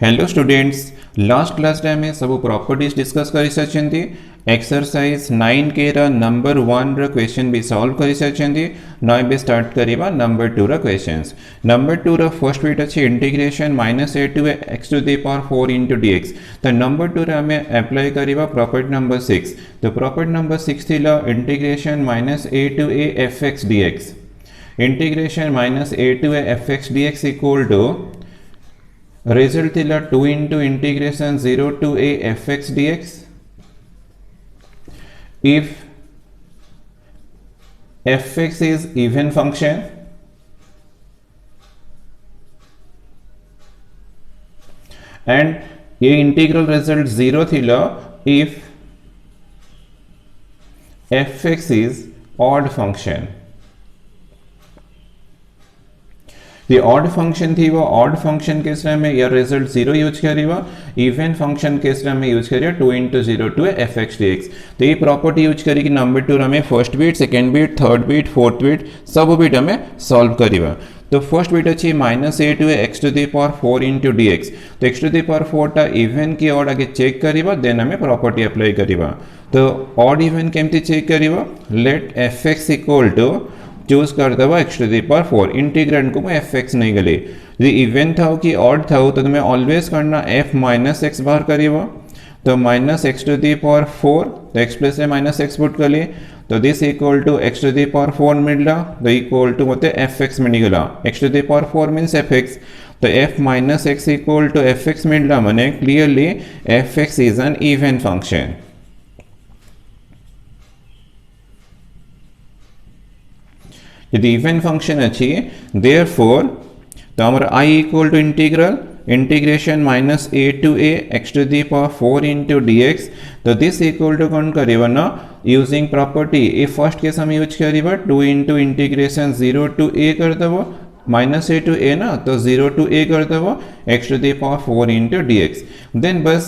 Hello students, last class रे आमे सब प्रॉपर्टीज डिस्कस करि सचंती। एक्सरसाइज 9 के रा नंबर 1 रा क्वेश्चन भी सॉल्व करि सचंती। नाउ बे स्टार्ट करिबा नंबर 2 रा क्वेश्चंस। नंबर 2 रा फर्स्ट बिट अछि integration -a to x to the power 4 into dx। तो नंबर 2 रे आमे अप्लाई करिबा प्रॉपर्टी नंबर 6। तो प्रॉपर्टी नंबर 6 थिला integration -a to a fx dx। Integration -a to a fx dx equal to result थिला 2 into integration 0 to a fx dx if fx is even function and ये integral result 0 थिला if fx is odd function। the odd function थी वो odd function case में या result 0 use करिवा। even function case में use करिया 2 into 0 to fx dx। तो ये प्रॉपर्टी यूज करी कि नंबर 2 हमें first bit, second bit, third bit, fourth bit सब बीट हमें सॉल्व करिवा। तो फर्स्ट बीट अच्छी -a to x to the power 4 into dx। तो x to the power 4 टा इवन की ऑड आगे चेक करिवा, देन हमें प्रॉपर्टी अप्लाई करिवा। तो ऑड इवन केमती चेक करिवा, let fx equal to choose कर दबा x to the power 4। Integrand को मैं fx नहीं गली। यदि इवन था कि ऑड था तो तुम्हें ऑलवेज करना f माइनस एक्स बाहर करिएगा। तो -x to the power 4 तो x प्लस -x पुट कर लिए। तो this equal to x to the power 4 मिला। तो इक्वल टू मतलब fx मिल गला। x to the power 4 means fx। तो f minus x equal to fx मिला मैंने clearly fx is an even function. यदि इवन फंक्शन अच्छी देयरफॉर तो हमारा i equal to integration -a to a x to the power 4 into dx। तो this equal to कौन करेगा ना यूजिंग प्रॉपर्टी ए फर्स्ट केस हम यूज करेगा 2 into इंटीग्रेशन 0 to a कर दबो -a to a ना, तो 0 to a कर दबो x to the power 4 into dx। Then बस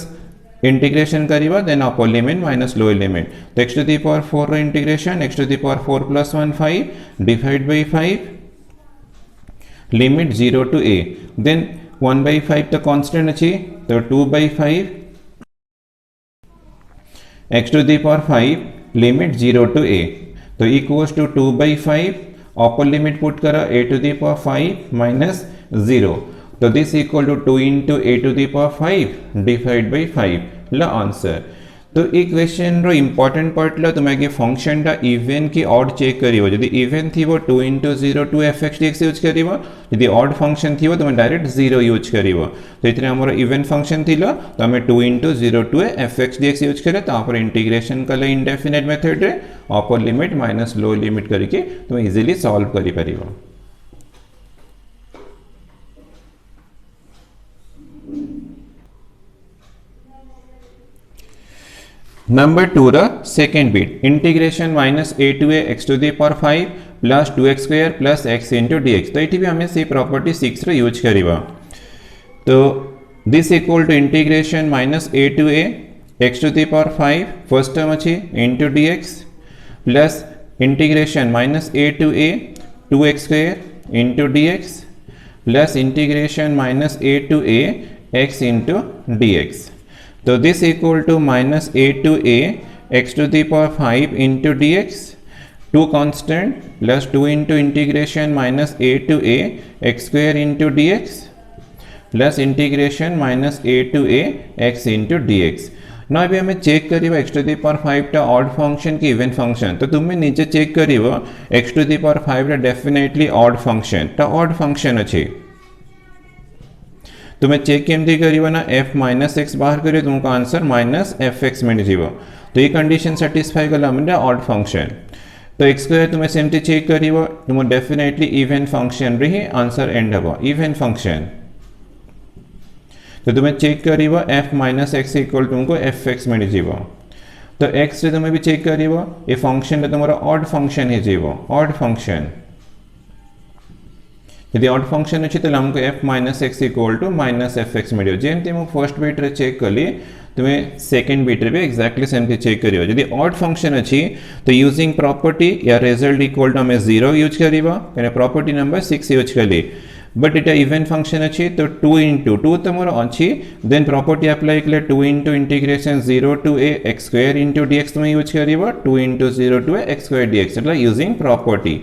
इंटीग्रेशन करिवा, then upper limit minus lower limit. तो x to the power 4 रो integration x to the power 4 plus 1 5 divide by 5 limit 0 to a। Then 1 by 5 तो constant अच्छी, तो 2 by 5 x to the power 5 limit 0 to a। तो equals to 2 by 5 upper limit put करा a to the power 5 minus 0। तो this equal to 2 into a to the power 5 divide by 5 ला answer. तो ये question रो important part ला तुम्हें function टा इवन की ऑड चेक करिवो। यदि इवन थी वो 2 into 0 to fx dx use करिवो। यदि ऑड फंक्शन थी वो तुम्हें डायरेक्ट 0 यूज करिवो। तो इतने हमारा इवन फंक्शन थिला तो हमें 2 into 0 to fx dx use करे। तो आप इंटीग्रेशन कले इंडेफिनेट मेथड रे upper limit minus lower limit करके तुम्हें इजीली सॉल्व करि परिवो। नंबर 2 रा second bit integration -a to a x to the power 5 plus 2x square plus x into dx। तो ये भी हमें सी प्रॉपर्टी 6 रे यूज करिवा। तो this equal to integration -a to a x to the power 5 first term अच्छी into dx plus integration -a to a 2x square into dx plus integration -a to a x into dx। तो this equal to -a to a x to the power 5 into dx, 2 constant plus 2 into integration -a to a x square into dx plus integration -a to a x into dx। ना अभी हमें check करिए x to the power 5 टा odd function की even function. तो तुम्हें नीचे check करिए x to the power 5 टा डेफिनेटली ऑड फंक्शन टा ऑड फंक्शन अच्छे। तुम्हें चेक केमती करिए ना f माइनस एक्स बाहर करिए तुमको आंसर -fx मिल जीव। तो ये कंडीशन सेटिस्फाई कला मतलब ऑड फंक्शन। तो x स्क्वायर तुम्हें सेमती चेक करिए तुम डेफिनेटली इवन फंक्शन रही आंसर एंड हवा इवन फंक्शन। तो तुम्हें चेक करिए f माइनस एक्स इक्वल तुमको fx मिल जीव। तो x से तुम्हें भी चेक करिए ये फंक्शन तुम्हारा ऑड फंक्शन है जीव, ऑड फंक्शन। यदि ऑड फंक्शन अच्छी तो हमको f minus x equal to -fx मिले। जेमती मुझे फर्स्ट बीट रे चेक कली तुम्हें सेकेंड बीट रे भी एक्जाक्टली सेमती चेक करियो। यदि ऑड फंक्शन अच्छी तो यूजिंग प्रॉपर्टी या रिजल्ट इक्वल टू हमें 0 यूज करिवा, प्रॉपर्टी नंबर 6 यूज कली। बट इटा इवन फंक्शन अच्छी तो 2 इंटू 2 तुम अच्छी देन प्रॉपर्टी अप्लाई कले 2 into integration 0 to a x square into dx तुम यूज कर 2 into 0 to a x square dx at using property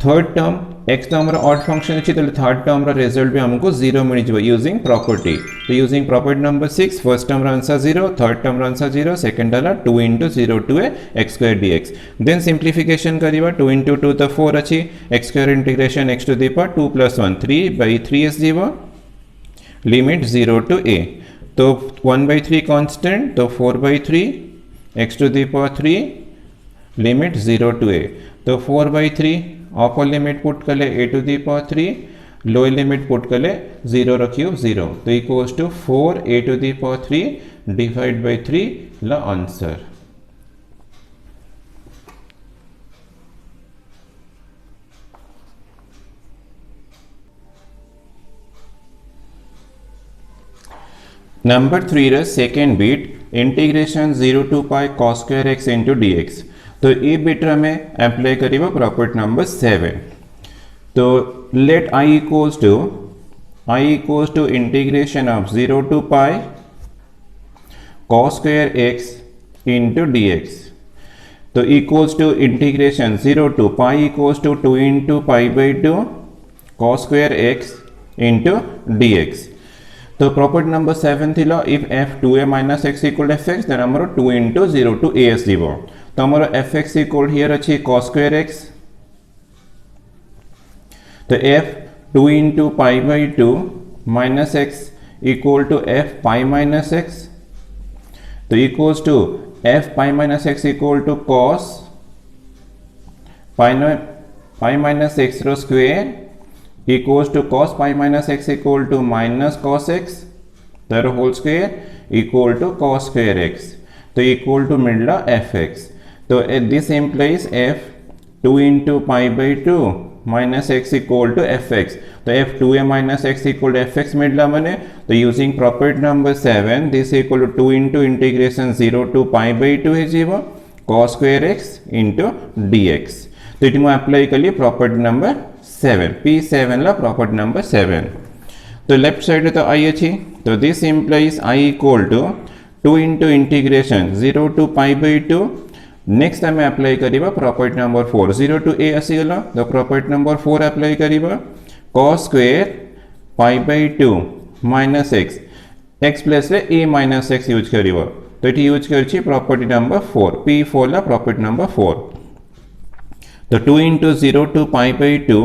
third term x तो हमारा ऑड फंक्शन अच्छी तो थर्ड टर्म रिजल्ट भी हमको 0 मिल जाए यूजिंग प्रॉपर्टी तो using property number 6 first term answer 0 third term answer 0 second वाला 2 into 0 to a x square dx then simplification करिए 2 इंटू 2 तो 4 अच्छी x square integration x to the power 2 plus 1 3 by 3 एस जीव लिमिट 0 टू ए तो 1 by 3 constant तो 4 by 3 x to the power 3 limit 0 to ए तो 4 by 3 upper limit put कले A to the power 3 lower limit put कले 0 रखियो 0 तो equals to 4 A to the power 3 divide by 3 ला आंसर नंबर 3 रे second bit integration 0 to pi cos square x into dx तो ये beat में apply करिए प्रॉपर्टी नंबर 7 तो let I equals to integration of 0 to pi cos square x into dx तो equals to integration 0 to pi equals to 2 into pi by 2 cos square x into dx तो property number 7 थी if f 2a minus x equal f x then हमारा 2 into 0 to A S जीव तो हमारा F X equal here अच्छी cos square X तो F 2 into pi by 2 minus x equal to F pi minus x तो equals to F pi minus x equal to cos pi minus X रो square equals to cos pi minus x equal to minus cos x the whole square equal to cos square x तो equal to मिलला fx तो this implies f 2 into pi by 2 minus x equal to fx तो f 2a minus x equal to fx मिलला मने तो using property number 7 this equal to 2 into integration 0 to pi by 2 है जीव cos square x into dx तो it में apply करिए property number 7 P7 ला प्रॉपर्टी नंबर 7 तो लेफ्ट साइड तो आई अच्छी तो this implies I equal to 2 into integration 0 to pi by 2 next आम अप्लाई करिबा प्रॉपर्टी नंबर 4 0 टू ए आसीगला तो प्रॉपर्टी नंबर 4 अप्लाई करिबा cos square pi by 2 minus x plus रे ए माइनस एक्स यूज करिबा तो इट यूज करछि property number 4 P4 ला प्रॉपर्टी नंबर 4 तो 2 into 0 to pi by 2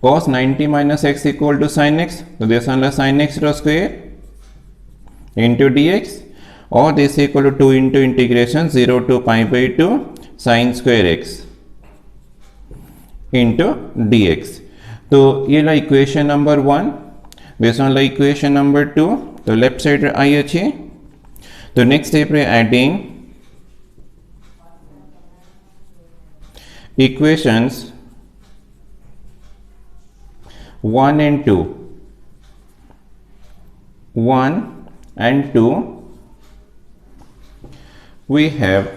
cos 90 minus x equal to sine X तो this one sine X रो square into dx और this equal to 2 into integration 0 to pi by 2 sine square x into dx तो ये ला equation number 1 this one ला equation number 2 तो left side I अच्छी तो नेक्स्ट स्टेप रे adding equations 1 and 2 1 and 2 we have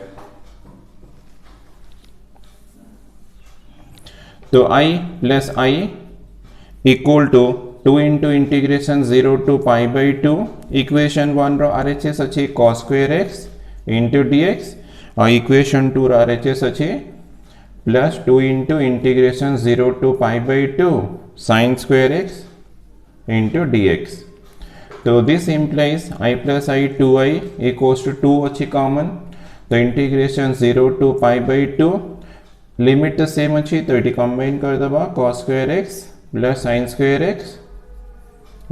तो I plus I equal to 2 into integration 0 to pi by 2 equation 1 row RHS अच्छी cos square x into dx और equation 2 रो RHS अच्छी plus 2 into integration 0 to pi by 2 sin square x into dx तो this implies I plus I 2i equals to 2 अच्छी common तो integration 0 to pi by 2 limit तो same अच्छी तो ये combine कर दबा cos square x plus sin square x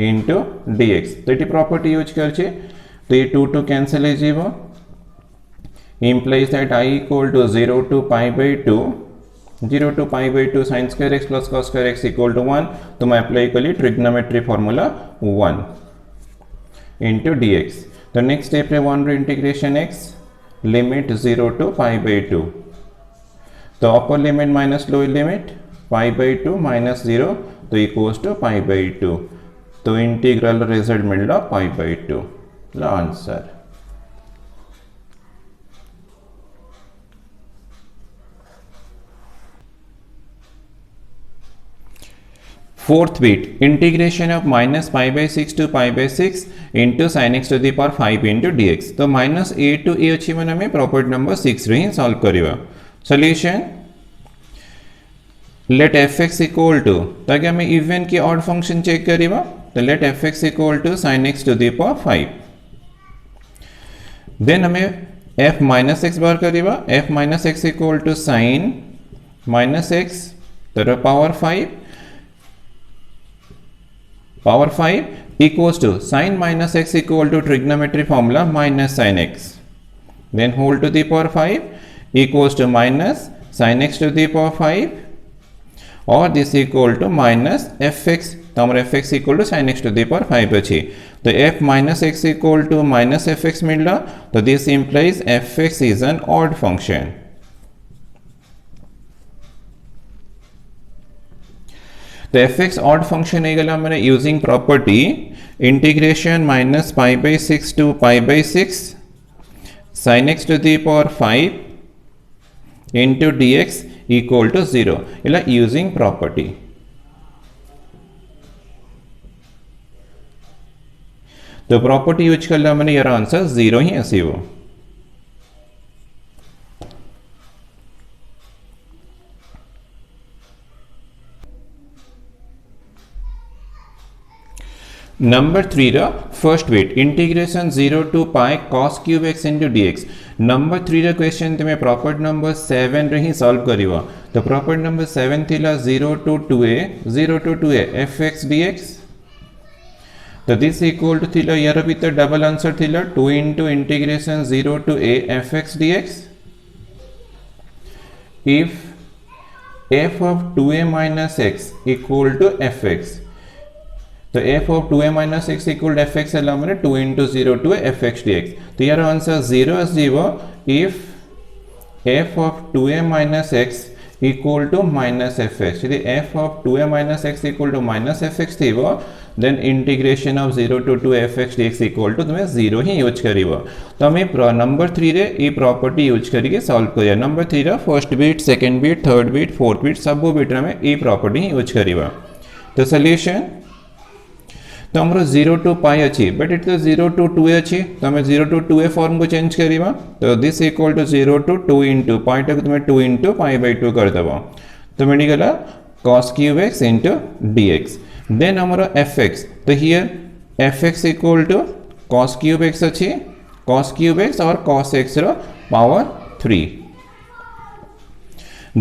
into dx तो ये प्रॉपर्टी यूज कर तो ये 2 to कैंसिल है जीव implies that I equal to 0 to pi by 2 0 to pi by 2 sin square x plus cos square x equal to 1 तो मैं apply करी ट्रिग्नोमेट्री फार्मूला 1 into dx तो नेक्स्ट स्टेप रे 1 रे integration x limit 0 to pi by 2 तो upper limit minus lower limit pi by 2 minus 0 तो equals to pi by 2 तो integral result मिलला pi by 2 ला answer fourth bit integration of -π/6 to π/6 into sin x to the power 5 into dx। तो -a to a अच्छी मैंने हमें property number 6 रे ही सॉल्व करिवा। Solution let fx equal to ताकि हमें इवन की ऑड फंक्शन चेक करिवा। तो let fx equal to sin x to the power 5। Then हमें f माइनस एक्स बार करिवा। f minus x equal to sin minus x तर power 5 equals to sin minus x equal to trigonometry formula minus sin x then whole to the power 5 equals to minus sin x to the power 5 और this equal to minus fx। तो हमारे fx equal to sin x to the power 5 अच्छी। तो f minus x equal to minus fx मिलला। तो this implies fx is an odd function. तो fx odd function है गला मैंने using property integration -π/6 to π/6 sin x to the power 5 into dx equal to 0 इला using property. तो property use करला मैंने यार आंसर 0 ही ऐसी वो। नंबर 3 रा first bit integration 0 to π cos cube x into dx। Number 3 रा क्वेश्चन तमे प्रॉपर्टी नंबर 7 रे ही सॉल्व करिवा। तो प्रॉपर्टी नंबर 7 थिला 0 to 2a fx dx। तो दिस इक्वल टू थिला यार भीतर डबल आंसर थिला 2 into integration 0 to a fx dx। if f of 2a minus x equal to fx तो f of 2a minus x equal to fx है मैंने 2 into 0 to fx dx। तो यार answer 0 as 0 if f of 2a minus x equal to minus fx। यदि f of 2a minus x equal to minus fx थी वो then integration of 0 to 2 fx dx equal to तुम्हें 0 ही use करिवा। तो हमें number 3 रे ये property use करके सॉल्व करिया। नंबर 3 रा first bit second bit third bit fourth bit सब बीट में ये प्रॉपर्टी यूज करिवा। तो सॉल्यूशन तो हमरो 0 to π अच्छी बट इट तो 0 to 2a अच्छी। तो हमें 0 to 2a फॉर्म को चेंज करिवा। तो this equal to 0 to 2 into π तक तुम्हें 2 into π/2 कर दबा। तो मिल गला cos cube x into dx। Then हमारा fx तो here fx equal to cos cube x अच्छी cos cube x और cos x रो पावर 3।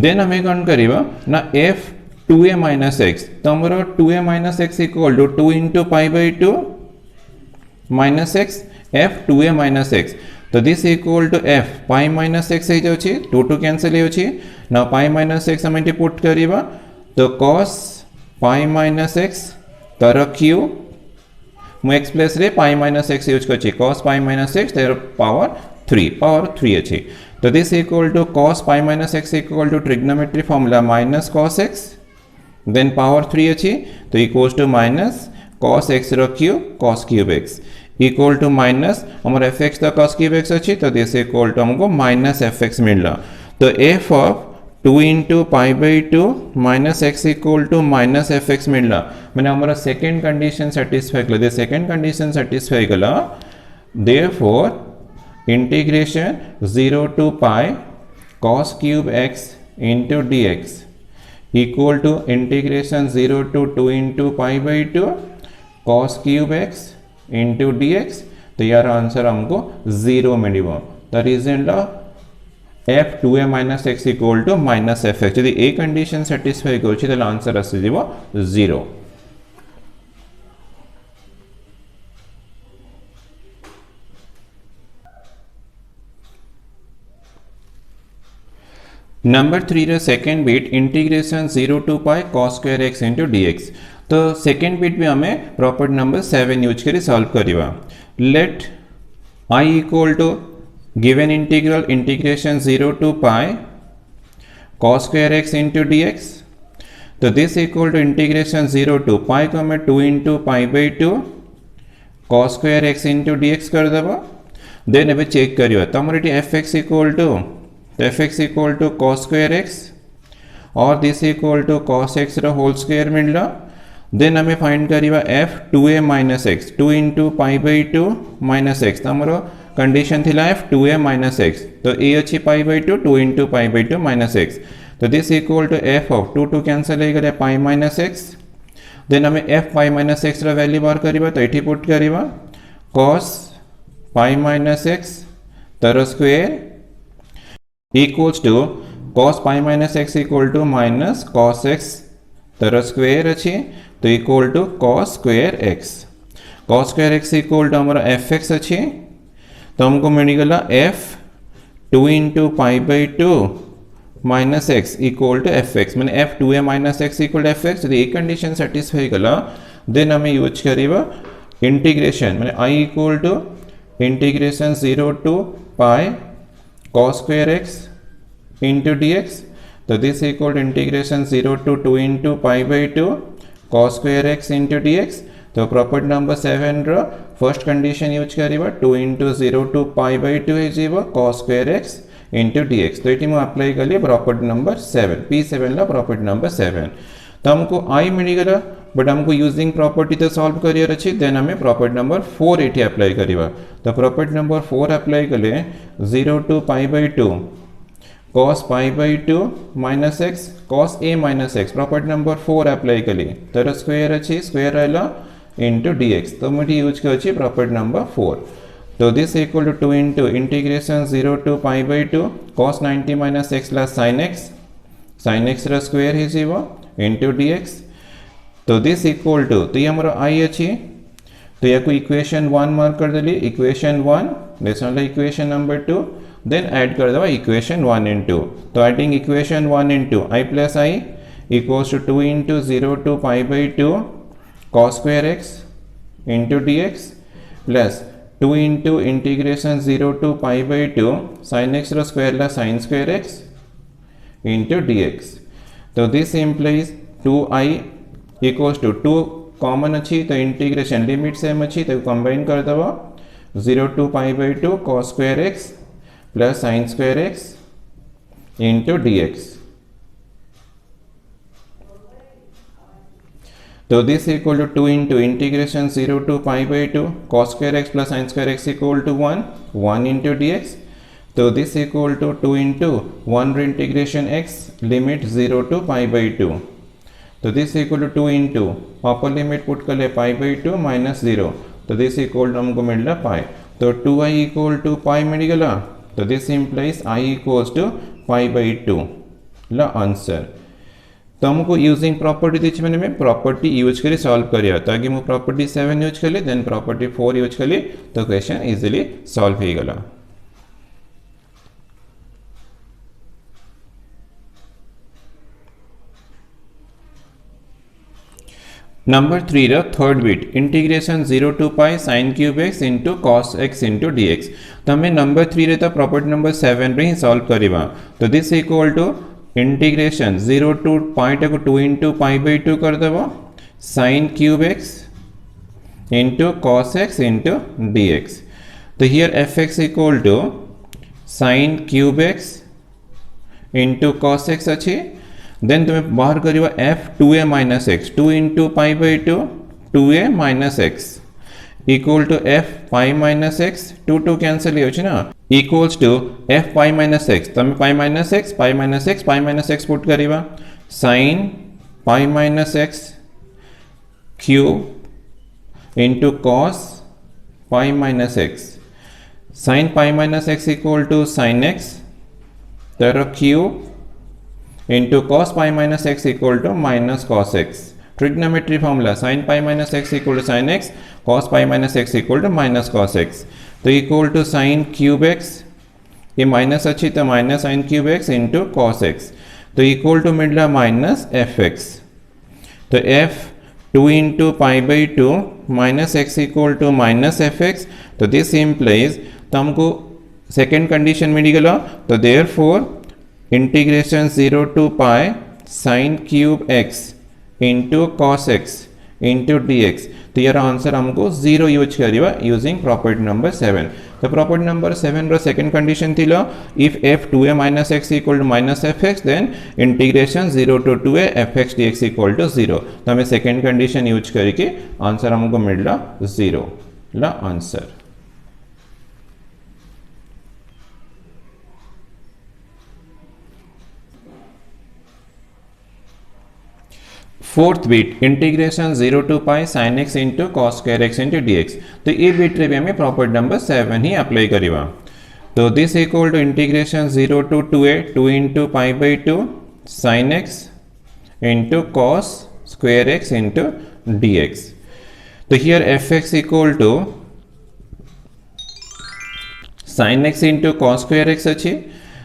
देन हमें कौन करिवा ना f 2a minus x। तो हमारा 2a minus x equal to 2 into π/2 minus x f 2a minus x। तो this equal to f π minus x है जो ची 2 2 कैंसिल है ची ना π minus x हमें पुट करिवा। तो cos π minus x तर q मु x प्लस रे π minus x यूज करची cos π minus x तर पावर 3 अच्छी। तो this equal to cos π minus x equal to trigonometry formula minus cos x then power 3 अच्छी। तो equals to minus cos x रो cube cos cube x equal to minus हमारा fx तो cos cube x अच्छी। तो this equal to हमको minus fx मिलना। तो f of 2 into π/2 minus x equal to minus fx मिलना मैंने हमारा सेकेंड कंडीशन सेटिस्फाई कर सेकेंड कंडीशन सेटिस्फाई कला। Therefore integration 0 to π cos cube x into dx equal to integration 0 to 2 into π/2 cos cube x into dx। तो यार answer हमको 0 मिलेगा। The reason ला f 2a minus x equal to minus fx यदि a condition satisfy करछि तो answer आसी जीवो 0। नंबर 3 रे second bit integration 0 to π cos square x into dx। तो सेकेंड बीट भी हमें प्रॉपर्टी नंबर 7 यूज करी सॉल्व करिवा। Let I equal to given integral integration 0 to π cos square x into dx। तो this equal to integration 0 to π को हमें 2 into π/2 cos square x into dx कर देबा। देन अब चेक करियो तो हमर fx इक्वल टू तो fx equal to cos square x और this equal to cos x रो होल स्क्वायर मिलला। देन आम फाइंड करवा F 2a minus x 2 into pi by 2 minus x तो आमर कंडीशन थिला एफ 2a माइनस एक्स तो ए अच्छी pi by 2 2 into pi by 2 minus x तो this equal to F of 2 2 cancel हो गले पाई माइनस एक्स देन आम F pi minus X value बार करवा तो ये पुट करवा कॉस पाई माइनस एक्स तर square equals to cos pi minus x equal to minus cos X तर स्क्वेर अच्छी तो equal to cos square X equal to हमारा एफ एक्स अच्छी तो हमको मिलगला F 2 into pi by 2 minus x equal to F X मैंने F 2a minus x equal to F X ये कंडीशन साटिस्फाई गला देन आम यूज करवा इंटीग्रेशन मैंने I equal to integration 0 to pi cos square X into D x तो this equal to integration 0 to 2 into pi by 2 cos square X into D x तो property number 7 रो first condition use करवा 2 into 0 to pi by 2 हो cos square X into D x तो ये apply कली property number 7 P7 ला property number 7 तो हमको आई मिलगला बट हमको यूजिंग प्रॉपर्टी तो सॉल्व करियर अच्छी देन हमें प्रॉपर्टी नंबर 4 ये अप्लाई करवा तो प्रॉपर्टी नंबर 4 अप्लाई कले 0 to pi by 2 cos pi by 2 minus x cos a minus x property number 4 apply कली तर स्क्वेर अच्छी स्क्वेर रहा इंटू डी एक्स तो मुझे यूज कर प्रॉपर्टी नंबर 4 तो this equal to 2 into integration 0 to pi by 2 cos 90 minus x plus sine x square हो into D x तो दिस इक्वल टू तो ये हमारा आई अच्छी तो या को इक्वेशन 1 मार्क कर दिली इक्वेशन 1 दिस वाला इक्वेशन नंबर 2 देन ऐड कर दवा इक्वेशन 1 इंटू तो adding equation 1 into I plus I equals to 2 into 0 to pi by 2 cos square X into D X plus 2 into integration 0 to pi by 2 sine x square ला sine square X into D x तो this implies 2i equals to 2 common अच्छी तो integration limit same अच्छी तो combine कर दवा 0 to pi by 2 cos square X plus sine square X into D x तो this equal to 2 into integration 0 to pi by 2 cos square X plus sine square X equal to 1 into D x तो this equal to 2 into 1 integration X limit 0 to pi by 2 तो this equal to 2 into upper limit put कर ले पाई by 2 minus 0 तो this equal to हमको मिल रहा पाई तो 2i equal to पाई मिल गला तो this implies i equals to pi by 2 ला आंसर तो हमको यूजिंग प्रॉपर्टी दी मैंने प्रॉपर्टी यूज करी सॉल्व करिया ताकि मुझे प्रॉपर्टी 7 यूज कर ली देन प्रॉपर्टी 4 यूज कर ली तो क्वेश्चन इजीली सॉल्व हो गला नंबर 3 रो third bit integration 0 to pi sine cube x into cos x into D x तो हमें नंबर 3 रे तो प्रॉपर्टी नंबर 7 रे ही सॉल्व करवा तो this equal to integration 0 to pi टाक 2 इंटू पाई बाई 2 कर देव sine cube x into cos x into D x तो here F X equal to sine cube x into cos X अच्छी then तुम्हें बाहर करवा F 2a minus x 2 into pi by 2 2a minus x equal to F pi minus x 2 2 cancel हो equals to F pi minus x तो pi minus x put करवा sine pi minus x cube into cos pi minus x sine pi minus x equal to sine x तर cube into cos pi minus x equal to minus cos x trigonometry formula sine pi minus x equal to sine x cos pi minus x equal to minus cos x तो equal to sine cube x ये minus अच्छी तो minus sign cube x into cos x तो equal to मिल रहा minus f x तो F 2 into pi by 2 minus x equal to minus f x तो this implies तो हमको सेकेंड कंडीशन मिल गया तो therefore integration 0 to pi sine cube x into cos x into D x तो यार answer हमको 0 यूज करवा यूजिंग प्रॉपर्टी नंबर 7 तो प्रॉपर्टी नंबर 7 रो सेकंड कंडीशन थिलो if f2a minus x equal to minus fx then integration 0 to 2a fx dx equal to 0। तो हमें second condition use करके आंसर हमको मिलला 0 ला answer. Fourth bit integration 0 to pi sin x into cos square x into dx। तो ये bit रे भी हमें प्रॉपर्टी नंबर 7 ही अप्लाई करिवा। तो this equal to integration 0 to 2a 2 into pi by 2 sin x into cos square x into dx। तो here fx equal to sin x into cos square x अच्छी।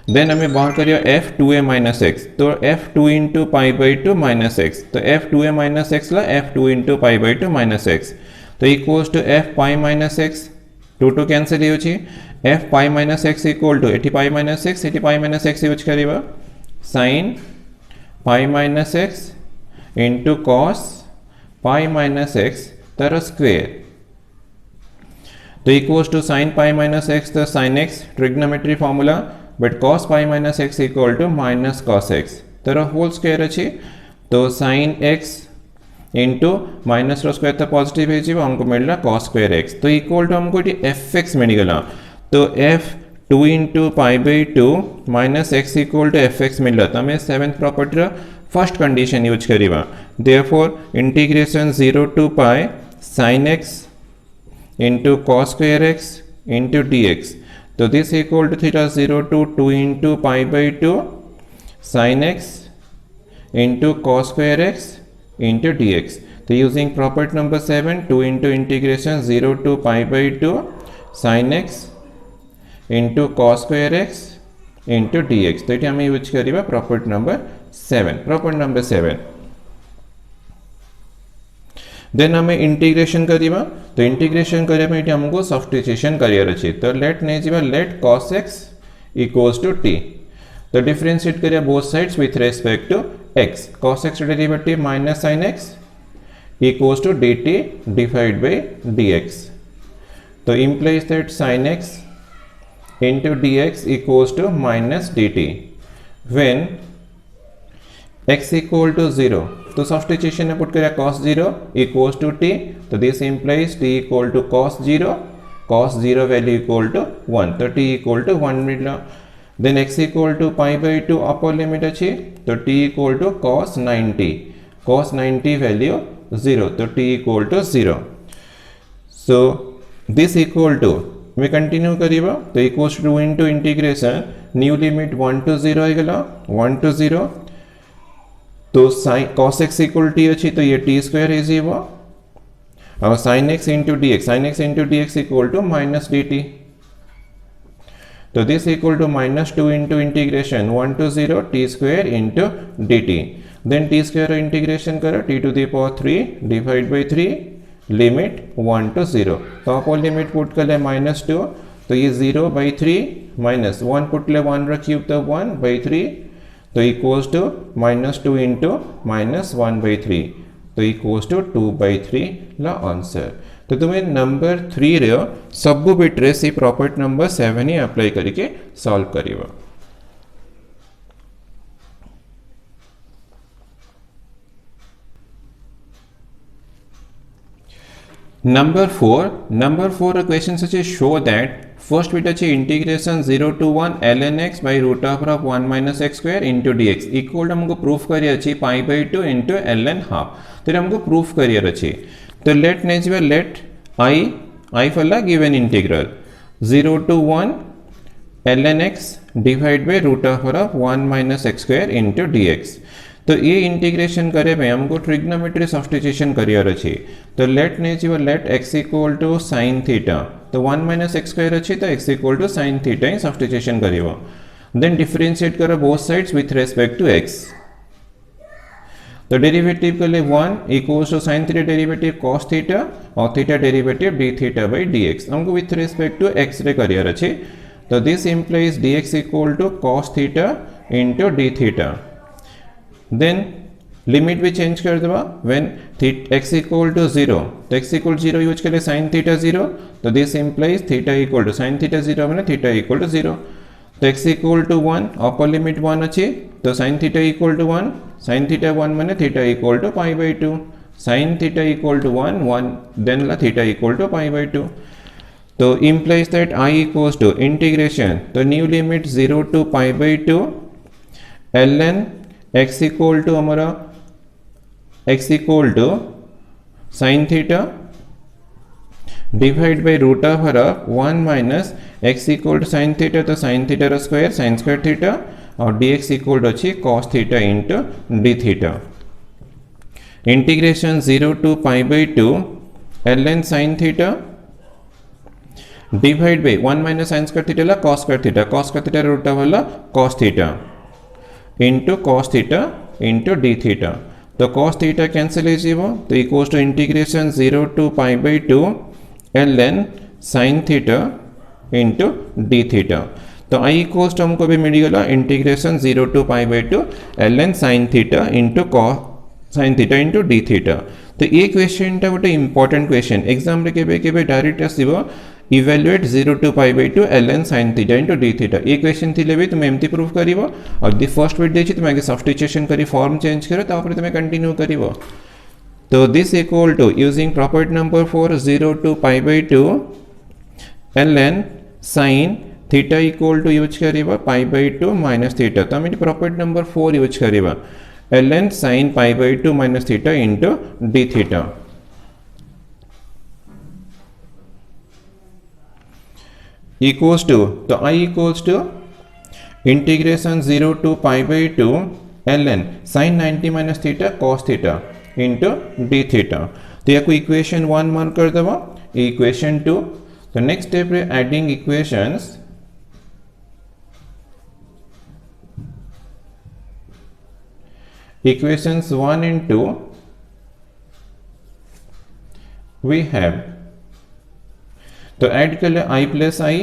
Then हमें बाहर करिए f2a minus x. तो f2 into pi by 2 minus x. तो f2a minus x ला f2 into pi by 2 minus x. तो equals to f pi minus x 2 two cancel होची f pi minus x equal to 80 pi minus x 80 pi minus x use करिबा sin pi minus x into cos pi minus x तर square. तो equals to sin pi minus x तो sin x trigonometry formula but cos pi minus x equal to minus cos x तर whole square अच्छी। तो sin x into minus रो square तो positive है हमको मिलला cos स्क्वायर x। तो इक्वल टू हमको fx मिलगला। तो f2 into pi by 2 minus x equal to fx मिलला। तो हमें सेवेंथ प्रॉपर्टी रो फर्स्ट कंडीशन यूज करिवा। Therefore integration 0 to pi sin x into cos square x into dx। तो this equal to theta 0 to 2 into pi by 2 sin x into cos square x into dx। तो using property number 7 2 into integration 0 to pi by 2 sin x into cos square x into dx। तो ये हमें use करिबा property number 7। Property number 7 then हमें integration करिबा। तो integration करिया पे हमको सब्स्टिट्यूशन करियर अछि। तो लेट ने जीवा let cos x equals to t। तो डिफरेंशिएट करिया both sides with respect to x। cos x derivative minus sin x equals to dt divide by dx। तो implies that sin x into dx equals to minus dt when x equal to 0। तो substitution में put करें cos 0 equals to t। तो this implies t equal to cos 0 value equal to 1। तो t equal to 1 मिला। Then x equal to pi by 2 upper limit अच्छी। तो t equal to cos 90 value 0। तो t equal to 0। So this equal to मैं continue करिबा। तो equals to into integration new limit 1 to 0 आएगा 1 to 0। तो sin cos x equal t अच्छी। तो ये t स्क्वायर है जीवा और sin x into dx equal to minus dt। तो this equal to minus 2 into integration 1 to 0 t square into dt। Then t square integration करो t to the power 3 divide by 3 limit 1 to 0। तो upper limit put कर ले minus 2। तो ये 0 by 3 minus 1 put ले 1 रखिए तो 1 बाई 3। तो equals to minus 2 into minus 1 by 3। तो इक्वल्स टू 2 बाई 3 ला आंसर। तो तुम्हें नंबर 3 रे सब बिट रे से प्रॉपर्टी नंबर 7 ही अप्लाई करके सॉल्व करिवा। नंबर 4 क्वेश्चन अच्छे शो दैट फर्स्ट बिट अच्छे integration 0 to 1 ln x by root of 1 minus x square into dx equal हमको प्रूफ करिए अच्छी pi by 2 into ln half. तो हमको प्रूफ करियर अच्छी। तो लेट ने जीवा let I for given integral 0 to 1 ln x divide by root of 1 minus x square into dx। तो ये इंटीग्रेशन करे पे हमको ट्रिग्नोमेट्री सब्स्टिट्यूशन करियर अच्छी। तो लेट ने जीवा let x equal to sin theta. तो 1 माइनस एक्स स्क्वायर अच्छी तो x equal to sin theta ही सब्स्टिट्यूशन करियो। देन डिफरेंशिएट करो both sides with respect to x। तो डेरिवेटिव के लिए 1 equals to sin theta derivative cos theta और theta derivative d theta by dx। हमको विथ रिस्पेक्ट टू x रे करियर अच्छी। तो this implies dx equal to cos theta into d theta. Then limit भी चेंज कर देवा व्हेन x इक्वल टू 0 तो x इक्वल 0 यूज कर sin थीटा 0 तो this implies theta equal to sin theta 0 माने थीटा इक्वल टू 0 तो x equal to 1 upper limit 1 अच्छी तो sin theta equal to 1 sin theta 1 माने theta equal to pi by 2 sin theta equal to 1 1 then ला theta equal to pi by 2 तो implies that I equals to integration तो new limit 0 to pi by 2 ln x equal to हमारा x equal to sin theta divide by root of 1 minus x equal to sin theta तो sin theta रो square sin square theta और dx equal to अच्छी cos theta into d theta integration 0 to pi by 2 ln sin theta divide by 1 minus sin square theta ला cos square theta root of वाला cos theta into cos theta into d theta तो cos theta cancel हो जीवो तो equals to integration 0 to pi by 2 ln sin theta into d theta तो I equals to हमको भी मिल गला integration 0 to pi by 2 ln sin theta into sin theta into d theta तो ये क्वेश्चन टा गोटे इंपोर्टेंट क्वेश्चन एग्जाम रे केबे डायरेक्ट आसीबो evaluate 0 to pi by 2 ln sin theta into d theta ये क्वेश्चन थिले भी तुम एमती प्रूफ करिवो और दी फर्स्ट बिट देछि तुम आगे सब्स्टिट्यूशन करी फॉर्म चेंज करो तापर तुम कंटिन्यू करिवो तो this equal to using property number 4 0 to pi by 2 ln sin theta equal to use करिवो पाई बाई 2 माइनस थीटा तो हम प्रॉपर्टी नंबर 4 यूज करिवो ln sin pi by 2 minus theta into d theta equals to तो I equals to integration 0 to pi by 2 ln sin 90 minus theta cos theta into d theta तो या कोई equation 1 mark कर देवा equation 2 तो next step रे adding equations equations 1 and 2 we have तो add कर ले I plus I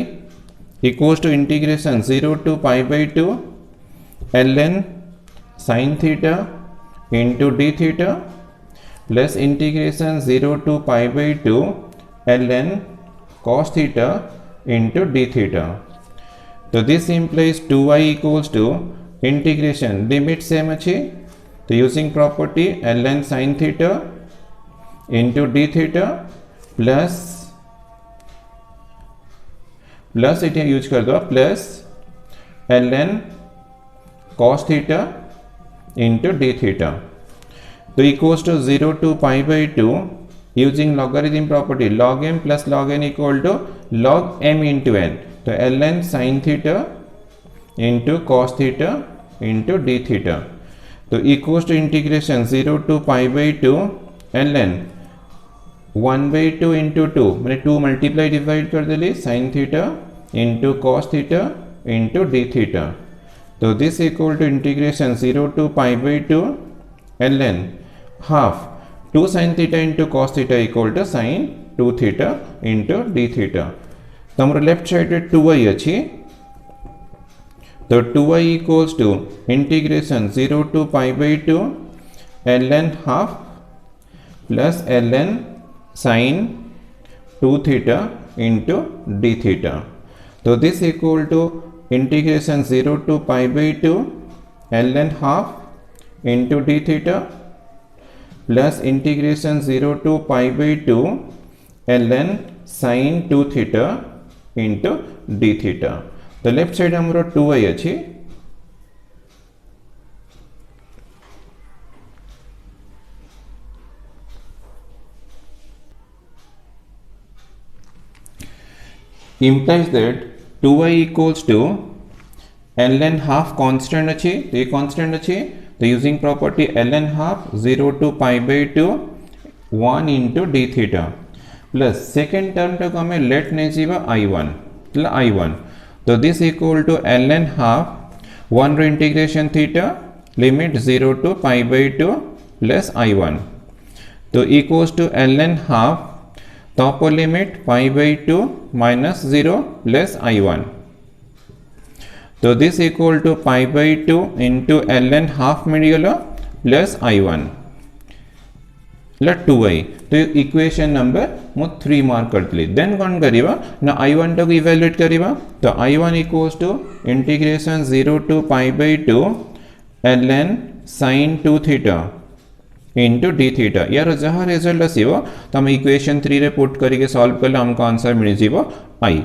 equals to integration 0 to pi by 2 ln sin theta into d theta plus integration 0 to pi by 2 ln cos theta into d theta तो this implies 2y equals to integration limit same अच्छी तो using property ln sin theta into d theta plus it use कर दो plus ln cos theta into d theta तो equals to 0 to pi by 2 using logarithm property log m plus log n equal to log m into n तो ln sin theta into cos theta into d theta तो equals to integration 0 to pi by 2 ln 1 by 2 into 2 मैंने 2 multiply divide कर दिली sin theta into cos theta into d theta तो this equal to integration 0 to pi by 2 ln half 2 sin theta into cos theta equal to sin 2 theta into d theta तो हमारे left side रे 2y अच्छी तो 2y equals to integration 0 to pi by 2 ln half plus ln sin 2 theta into d theta तो this equal to integration 0 to pi by 2 ln half into d theta plus integration 0 to pi by 2 ln sin 2 theta into d theta तो left side हमरो 2y अच्छी implies that 2y equals to ln half constant अच्छी तो ये constant अच्छी तो using property ln half 0 to pi by 2 1 into d theta plus second term तक हमें लेट नहीं जीवा I1 तो this equal to ln half 1 रो integration theta limit 0 to pi by 2 plus I1 तो इक्वल्स टू ln हाफ तो upper limit pi by 2 minus 0 plus I1 तो this equal to pi by 2 into ln half मिल गलो plus i1 2i तो equation number मु 3 mark करतली then कौन करिवा ना i1 टाको इवैल्यूएट करिवा तो i1 equals to integration 0 to pi by 2 ln sin 2 theta into d theta यार जहाँ रिजल्ट आसो तुम इक्वेशन 3 रे पुट करके सॉल्व कले हमको आंसर मिल जीवो i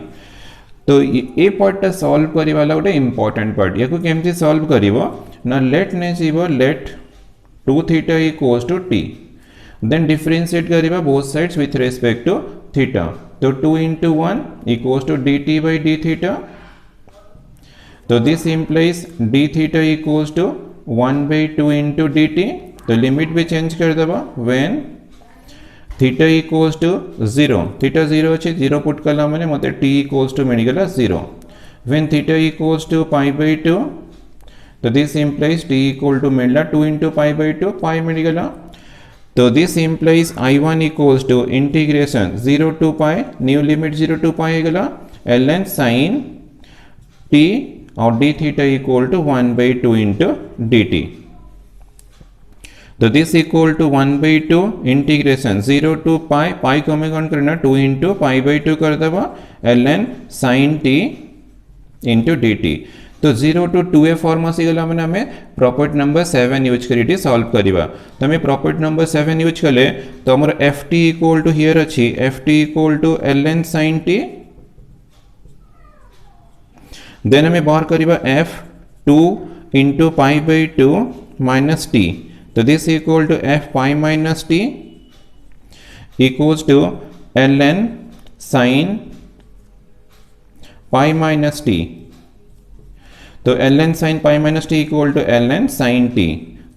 तो ये पार्टा सॉल्व करी वाला गोटे इंपोर्टेंट पार्ट या को केमती सॉल्व करिवो ना लेट ने जीवो let 2 theta equals to t then differentiate करिबा both sides with respect to theta तो 2 into 1 equals to dt by d theta तो this implies d theta equals to 1 by 2 into dt तो limit भी change कर दबा when theta equals to 0 theta 0 अच्छे 0 put कला मैंने मते t equals to मिल गला 0 when theta equals to pi by 2 तो this implies t equal to मिलला 2 into pi by 2 pi मिल गला तो this implies i1 equals to integration 0 to pi new limit 0 to pi गला ln sin t और d theta equal to 1 by 2 into dt तो this equal to 1 by 2 इंटीग्रेशन 0 to pi pi को हमें कौन करना 2 into pi by 2 कर दबा ln sin t into dt तो 0 to 2a फॉर्म आसीगला मैंने हमें प्रॉपर्टी नंबर 7 यूज करी सॉल्व करिवा तो हमें प्रॉपर्टी नंबर 7 यूज कले तो हमर ft इक्वल टू हियर अछि ft equal to ln sin t then हमें बाहर करिवा f 2 into pi by 2 minus t तो this equal to f pi minus t equals to ln sin pi minus t तो ln sin pi minus t equal to ln sin t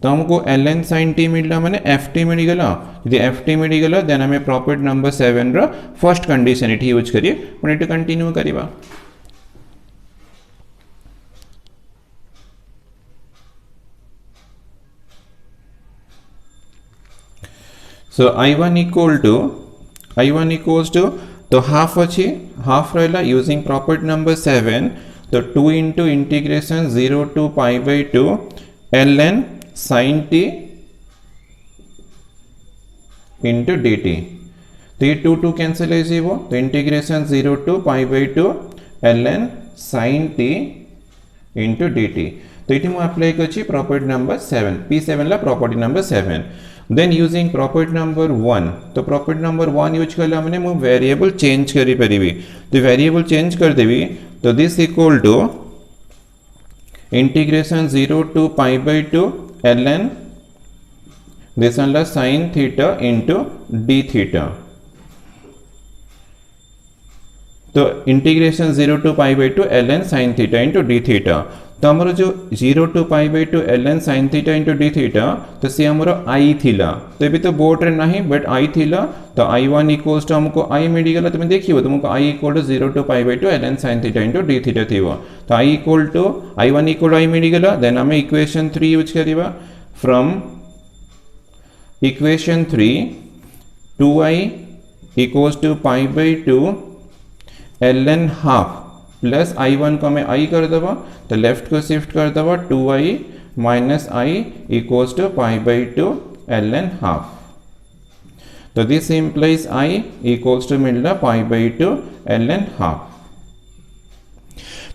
तो हमको ln sin t मिलला माने ft मिल गला यदि ft मिल गला then हमें प्रॉपर्टी नंबर 7 रो फर्स्ट कंडीशन इठी यूज करिए पुणी टू कंटिन्यू करिवा सो i1 इक्वल्स टू तो हाफ अछि हाफ रहला यूजिंग प्रॉपर्टी नंबर 7 तो 2 into integration 0 to pi by 2 ln sin t into dt तो ये 2 कैंसिल है जीवो तो integration 0 to pi by 2 ln sin t into dt तो ये मैं अप्लाई करछि प्रॉपर्टी नंबर 7 p7 ला property number 7 then using property number 1 तो प्रॉपर्टी नंबर 1 यूज करला माने मु वेरिएबल चेंज करि परिबी तो वेरिएबल चेंज कर देबी तो this equal to integration 0 to pi by 2 ln this one ला sin theta into d theta तो integration 0 to pi by 2 ln sin theta into d theta तो हमरो जो 0 to pi by 2 ln sin theta into d theta तो सी हमरो i थिला तो ये भी तो बोर्ड रे नहीं बट i थिला तो i1 इक्वल्स टू हमको i मिल गला तुम देखियो तुमको i equal to 0 to pi by 2 ln sin theta into d theta थिवो तो i equal to i1 equal i मिल गला देन हमें इक्वेशन 3 यूज करिवा from equation 3 2i equals to pi by 2 ln half plus i1 को हमें i कर दबा तो लेफ्ट को शिफ्ट कर दबा 2i minus i equals to pi by 2 ln half तो this implies i equals to मिलला pi by 2 ln हाफ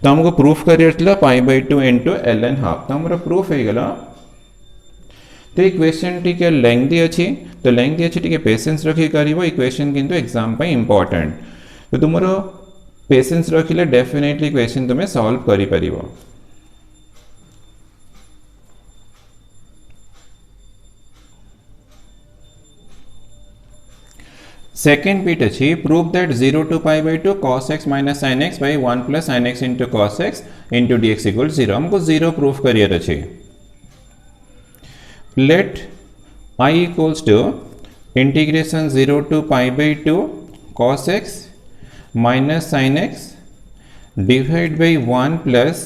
तो हमको प्रूफ करियतला pi by 2 into ln half तो हमरा प्रूफ है गला तो इक्वेशन टिके लेंथी अछि तो लेंथी अछि टिके पेशेंस रखी करिवो इक्वेशन किंतु एग्जाम पे इंपोर्टेंट तो तुमरो पेशेंस रखिले डेफिनेटली क्वेश्चन तुम्हें सॉल्व करि परिबो सेकेंड बीट अछि prove that 0 to pi by 2 cos x minus sin x by 1 plus sin x into cos x into dx equal 0 हमको 0 प्रूफ करियर अछि late I equals to integration 0 to pi by 2 cos x minus sin x divided by 1 plus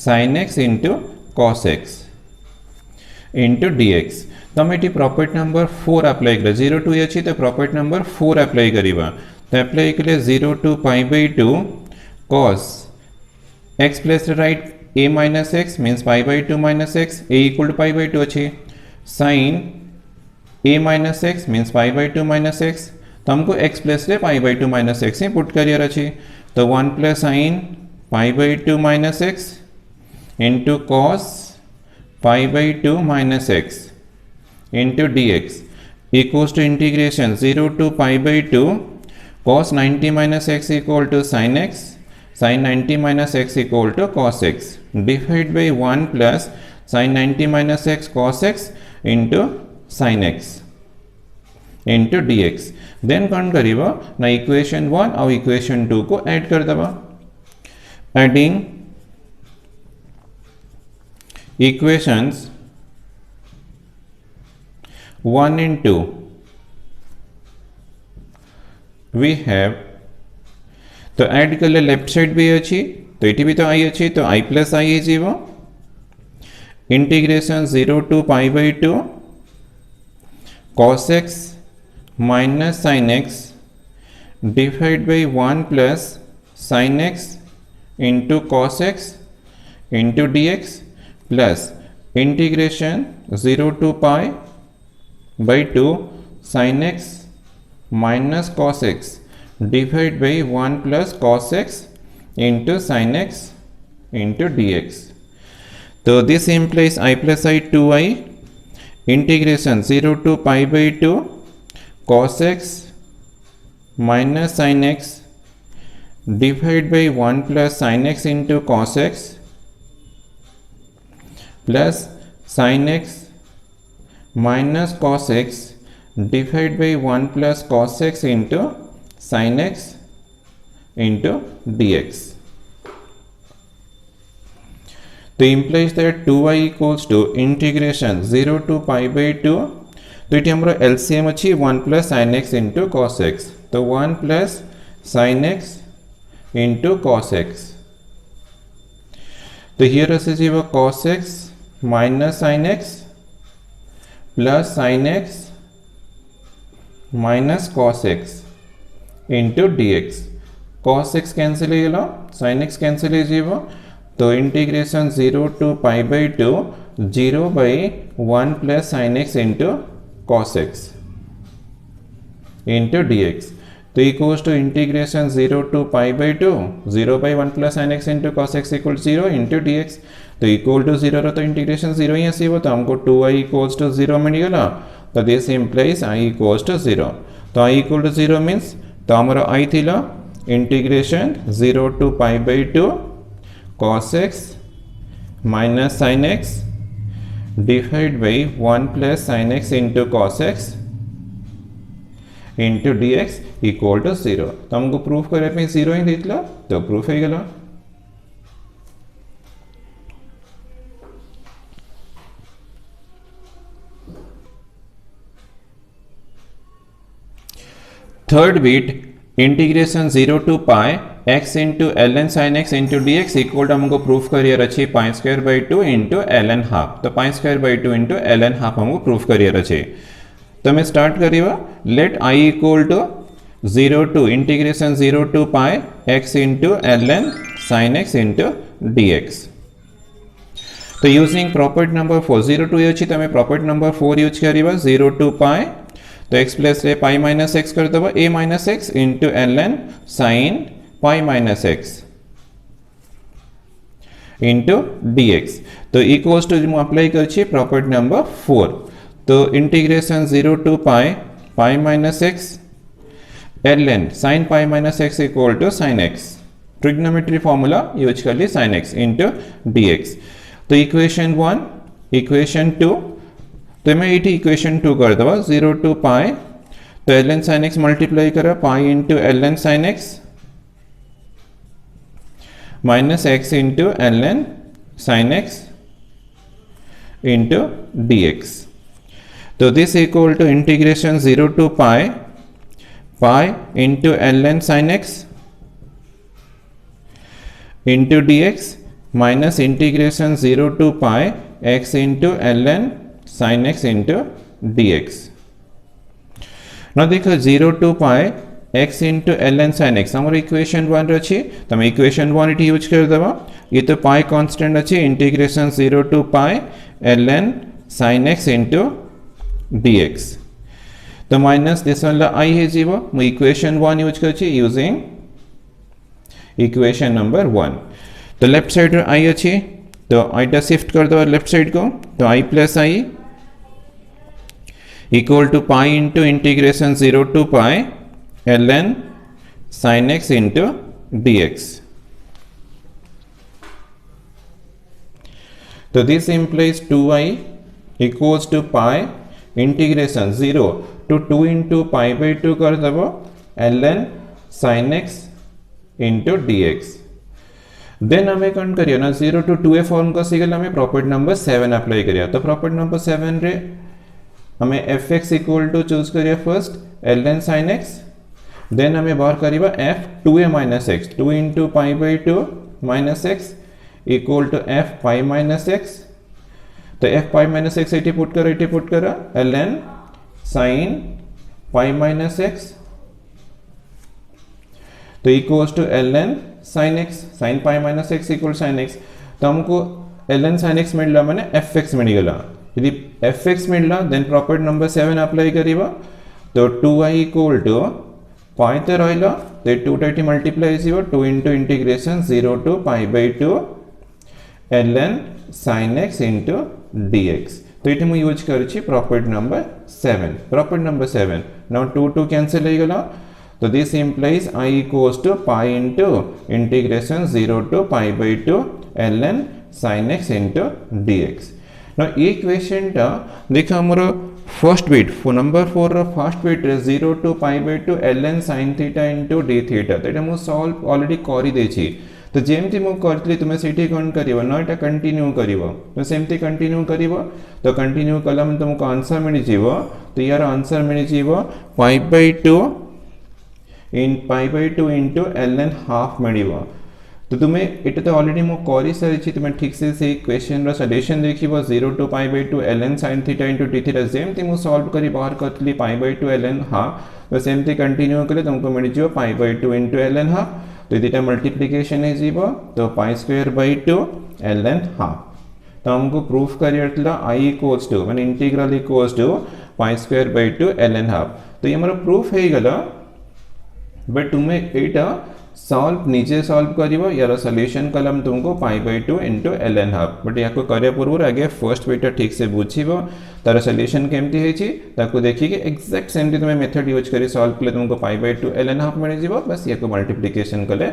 sin x into cos x into dx तो हम ये property number 4 apply कर 0 to अच्छी तो property number 4 apply करिबा तो apply कले 0 to pi by 2 cos x plus right a minus x means pi by 2 minus x a equal to pi by 2 अच्छी sin a minus x means pi by two minus x तो हमको x plus रे pi by two minus x ही put करियर अच्छी तो 1 plus sine pi by two minus x into cos pi by two minus x into D x equals to integration 0 to pi by two cos 90 minus x equal to sin x, sin 90 minus x equal to cos x, divided by 1 plus sin 90 minus x cos x into sin x into dx. Then कौन करीबा ना equation 1 और equation 2 को add कर दबा. Adding equations 1 and 2 we have तो add कर ले left side भी अच्छी तो ये भी तो आई अच्छी तो आई प्लस आई है जीवो integration 0 to pi by two cos x minus sin x divide by 1 plus sin x into cos x into dx plus integration 0 to pi by two sin x minus cos x divided by 1 plus cos x into sin x into dx. So this implies I plus I 2i integration 0 to pi by 2 cos x minus sin x divided by 1 plus sin x into cos x plus sin x minus cos x divided by 1 plus cos x into sin x into dx. तो implies that 2y equals to integration 0 to pi by 2 तो ये हमारा LCM अच्छी 1 plus sin x into cos x तो 1 plus sin x into cos x तो here ऐसे जीवा cos x minus sin x plus sin x minus cos x into D x cos x cancel हो sine x cancel हो तो integration 0 to pi by two 0 by 1 plus sine x into cos x into D x तो equals to integration 0 to pi by two 0 by 1 plus sine x into cos x equal 0 into D x तो equal to 0 रो तो integration 0 ही आसो तो हमको 2i equals to 0 मिलगला तो this implies i equals to 0 तो i equal to 0 means तो हमारा i थिला integration 0 to pi by two cos x minus sin x divided by 1 plus sin x into cos x into dx equal to 0 तो हमको proof करे पे 0 ही दिखला तो प्रूफ है गला. Third bit integration 0 to pi x into ln sin x into dx equal to हमको proof करियर अच्छी pi square by two into ln half तो pi square by two into ln half हमको प्रूफ करियर अच्छी तो मैं स्टार्ट करिएगा let i equal to 0 to integration 0 to pi x into ln sin x into dx तो using property number 4 0 to अच्छी तो मैं प्रॉपर्टी नंबर 4 यूज करिएगा 0 टू पाई तो x प्लस रे पाई माइनस एक्स कर दबा a minus x into ln sine pi minus x into dx तो इक्वल्स टू जो अप्लाई कर प्रॉपर्टी नंबर 4 तो integration 0 to pi minus x ln sine pi minus x equal to sine x trigonometry formula use कर ली sine x into dx तो equation 1 equation 2 तो मैं ये इक्वेशन 2 कर दबा 0 टू पाई तो ln sin x मल्टीप्लाई करा pi into ln sin x minus x into ln sin x into dx तो this equal to integration 0 to pi into ln sin x into dx minus integration 0 to pi x into ln sin x into dx. Now देखो 0 to pi x into ln sin x हमारे equation 1 रही तो मैं equation 1 it use कर दबा ये तो पाई constant अच्छी integration 0 to pi ln sin x into dx तो माइनस दिस वाला i है जीवो मु इक्वेशन 1 यूज करछि यूजिंग इक्वेशन नंबर 1 तो लेफ्ट साइड रे i अछि तो i टा शिफ्ट कर दो लेफ्ट साइड को तो i plus i equal to pi into integration 0 to pi ln sin x into dx तो this implies 2i equals to pi integration 0 to 2 into pi by 2 कर दबो ln sin x into dx then हमें कौन करियो ना 0 to 2a form को सीगल हमें प्रॉपर्टी नंबर 7 अप्लाई करिया तो प्रॉपर्टी नंबर 7 रे हमें fx इक्वल टू चूज करिया first ln sin x then हमें बाहर करिबा f 2a minus x 2 into pi by 2 minus x equal to f pi minus x तो f pi minus x एटी पुट करो ln sin pi minus x तो equals to ln sin x sin pi minus x equal sin x तो हमको ln sin x मिलला माने fx मिलगला यदि fx मिलला देन प्रॉपर्टी नंबर 7 अप्लाई करिबा तो 2i इक्वल टू pi तो रहला तो 2 टा मल्टीप्लाई हिसिबो 2 into integration 0 to pi by 2 ln sin x into dx तो ये मुझे यूज करी प्रॉपर्टी नंबर 7 नाउ 2 कैंसिल हो गला तो this implies i equals to pi into integration 0 to pi by 2 ln sin x into dx now ये question टा देखा हमरो first bit number 4 row first bit रे 0 to pi by 2 ln sin theta into d theta तो ये मु solve already करी देछि तो जेमती मु करतली तुमे सेठी कोन करिवो न एटा कंटिन्यू करिवो तो सेमती कंटिन्यू करिवो तो कंटिन्यू कलम तुमको आंसर मिल जीवो तो यार आंसर मिल जीवो pi by 2 into ln half मिलिवो तो तुमे एटा तो ऑलरेडी मु करी सरिछि तुमे ठीक से क्वेश्चन रो सॉल्यूशन देखिबो 0 to pi by 2 ln sin theta into d theta जेमती मु सॉल्व करी बाहर करतली pi by 2 ln हाफ तो सेमती कंटिन्यू कले तुमको मिल जीवो pi by 2 into ln half तो ये मल्टीप्लिकेशन है जीवो तो pi square by 2 ln half तो हमको प्रूफ करियरला i इक्वल्स टू माने integral equals to pi square by 2 ln half तो ये हमारा प्रूफ है गला बट तुमे एटा सॉल्व नीचे सॉल्व करिवो यार सॉल्यूशन कलम तुमको pi by 2 into ln half but याको करे पूर्व आगे फर्स्ट बेटा ठीक से बुझिवो तार सॉल्यूशन केमती हेछि ताको देखि कि एग्जैक्ट सेमती तुमे मेथड यूज करी सॉल्व कले तुमको पाई बाई 2 ln हाफ मिल जिवो बस याको मल्टीप्लिकेशन कले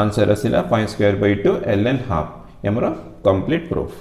आंसर आसिला pi square by 2 ln half हमरो कंप्लीट प्रूफ।